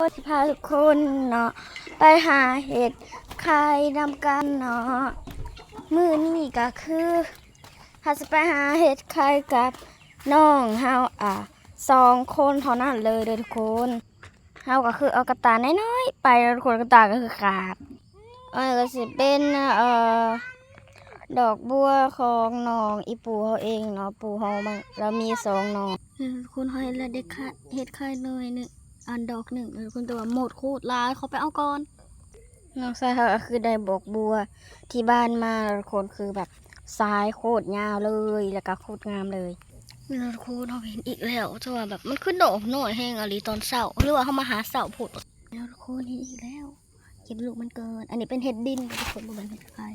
ก็จะพาทุกคนเนาะไปหาเห็ดไข่นำกันเนาะมื้อนี้ก็คือเราจะไปหาเห็ดไข่กับน้องเฮา2 คนเท่านั้นเลยเด้อทุกคนเฮาก็คือเอากระตายน้อยๆไปแล้วทุกคนกระตายก็คือขาดก็สิเป็นดอกบัวของน้องอีปู่เฮาเองเนาะปู่เฮามันเรามี2น้องคุณเฮาเห็นแล้วเด็กเห็ดไข่หน่อยนึงอันดอก1คุณตัวหมดโคตรลายเขาไปเอาก่อนน้องชายเขาก็คือได้บอกบัวที่บ้านมาคนคือแบบสายโคตรยาวเลยแล้วก็โคตรงามเลยนี่เราคูเราเห็นอีกแล้วจังว่าแบบมันขึ้นดอกหน่อยแห้งอะไรตอนเสาร์หรือว่าเขามาหาเสาร์ผุดเราคูเห็นอีกแล้วเก็บลูกมันเกินอันนี้เป็นเห็ดดินทุกคนบ่เป็นเห็ดไข่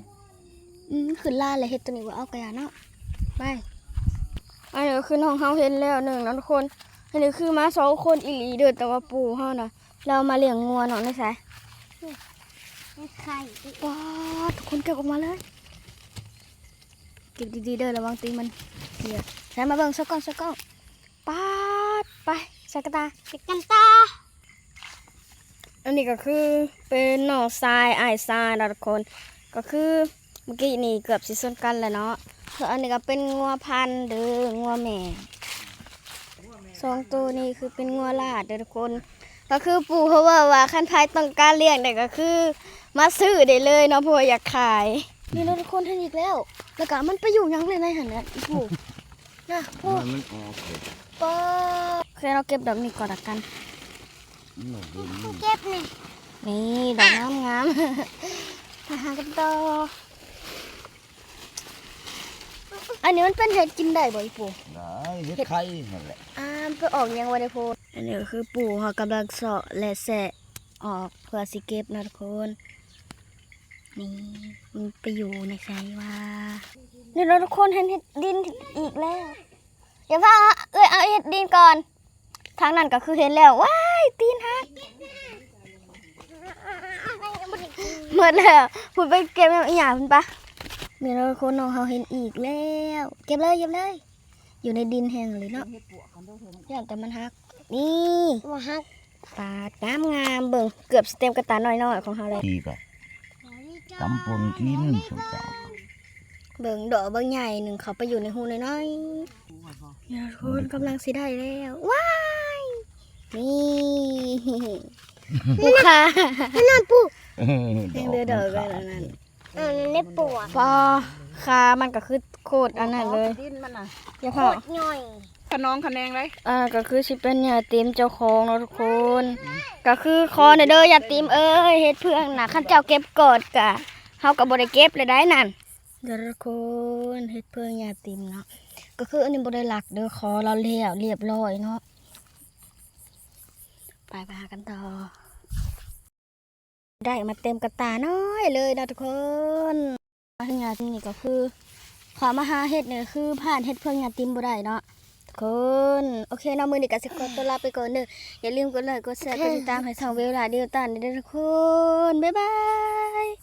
ขึ้นล่าเลยเห็ดตัวนี้ว่าเอากระยาเนาะไปอันนี้คือน้องเขาเห็นแล้ว1นะทุกคนอันนี้คือมา2 คนอีหลีเด้อแต่ว่าปู่เขาน่ะเรามาเลี้ยงงัวเนาะนี่ใช่ไข่ว้าทุกคนเก็บออกมาเลยเก็บดีๆเด้อระวังตีมันเสียใส่มาเบิ่งสักก้อนป๊าดไปใส่กระตาอันนี้ก็คือเป็นหน่อทรายอ้ายทรายนะทุกคนก็คือเมื่อกี้นี่เกือบสิชนกันแล้วเนาะส่วนอันนี้ก็เป็นงัวพันธุ์เด้องัวแม่2 ตัวนี้คือเป็นงัวลาดเด้อทุกคนก็คือปู่เขาว่าคันพายต้องการเลี้ยงได้ก็คือมาซื้อได้เลยเนาะเพราะอยากขายนี่เราทุกคนเห็นอีกแล้วแล้วก็มันไปอยู่ยังเลยในหันนะปู่นะปู่มันออกเลย ป๊าเคยเราเก็บดอกนี้ก่อนละกันเก็บนี่ดอกงามมาหากันต่ออันนี้มันเป็นเห็ดกินได้บ่อยปู่ได้เห็ดไข่นั่นแหละไปออกยังวันได้พูดอันนี้ก็คือปู่เขากำลังเสาะและแสะออกเพื่อสิเก็บนะทุกคนนี่มันไปอยู่ในไซว่านี่เราทุกคนเห็นเห็ดดินอีกแล้วอย่าว่าเอาเห็ดดินก่อนทางนั้นก็คือเห็นแล้วว้ายตีนหักหมดแล้วพูดไปเก็บอย่างอย่างคุณปะนี่เราทุกคนน้องเขาเห็นอีกแล้วเก็บเลยอยู่ในดินแห้งเลยเนาะอย่างแต่มันหักนี่หักปาดงามเบิ่งเกือบสเต็มกระตาน้อยๆของเขาเลยดีกว่าตำปนกินสงสารเบิ่งดอกบางใหญ่หนึ่งเขาไปอยู่ในหูน้อยๆเนี่ยทุกคนกำลังสิได้แล้วว้ายนี่ปูค่ะนั่นปูยังเดือดดอกเลยนั่นนั่นได้ปูพอคามันก็คือโคตรอันนั้นเลยอย่าพอขนองขะแนงเลยก็คือชิเป็นยาตีมเจ้าของเนาะทุกคนก็คือคอเด้อยาตีมเฮ็ดเพื่องน่ะขั้นเจ้าเก็บกอดกะเฮาก็บ่ได้เก็บเลยได้นั่นเด้อทุกคนเฮ็ดเพื่องยาตีมเนาะก็คืออันนี้บ่ได้หลักเด้อคอเราแล้วเรียบร้อยเนาะไปหากันต่อได้มาเต็มกระตาน้อยเลยนะทุกคนยาตีมนี่ก็คือขอมาหาเฮ็ดเนี่ยคือผ่านเฮ็ดเพื่องยาตีมบ่ได้เนาะคนโอเคเนาะมือนี้ก็สิขอตัวลาไปก่อนเด้ออย่าลืมกดไลค์กดแชร์กดติดตามให้ช่องเวลาเดียวตันเด้อทุกคนบ๊ายบาย